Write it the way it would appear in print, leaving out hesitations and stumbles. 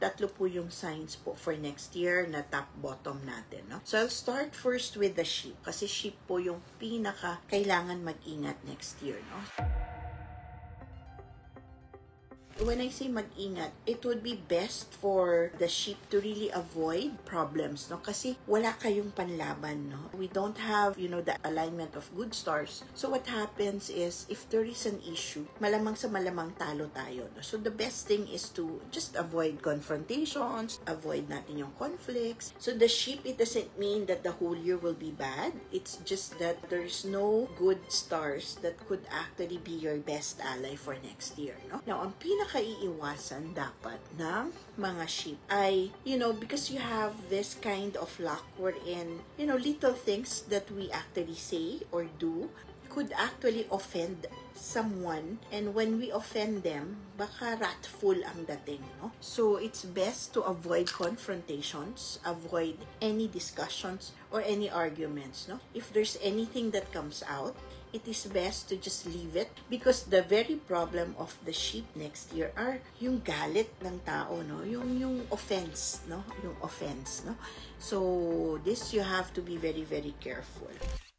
tatlo po yung signs po for next year na top bottom natin, no? So I'll start first with the sheep kasi sheep po yung pinaka kailangan mag-ingat next year, no? When I say mag-ingat, it would be best for the sheep to really avoid problems, no? Kasi wala kayong panlaban, no? We don't have, the alignment of good stars. So what happens is, if there is an issue, malamang sa malamang talo tayo, no? So the best thing is to just avoid confrontations, avoid natin yung conflicts. So the sheep, it doesn't mean that the whole year will be bad. It's just that there's no good stars that could actually be your best ally for next year, no? Now, ang pinakaiiwasan dapat ng mga sheep ay, because you have this kind of luck wherein, little things that we actually say or do could actually offend someone, and when we offend them, baka wrathful ang dating, no? So, it's best to avoid confrontations, avoid any discussions or any arguments, no? If there's anything that comes out, it is best to just leave it, because the very problem of the sheep next year are yung galit ng tao, no? Yung offense, no? Yung offense, no? So, this you have to be very, very careful.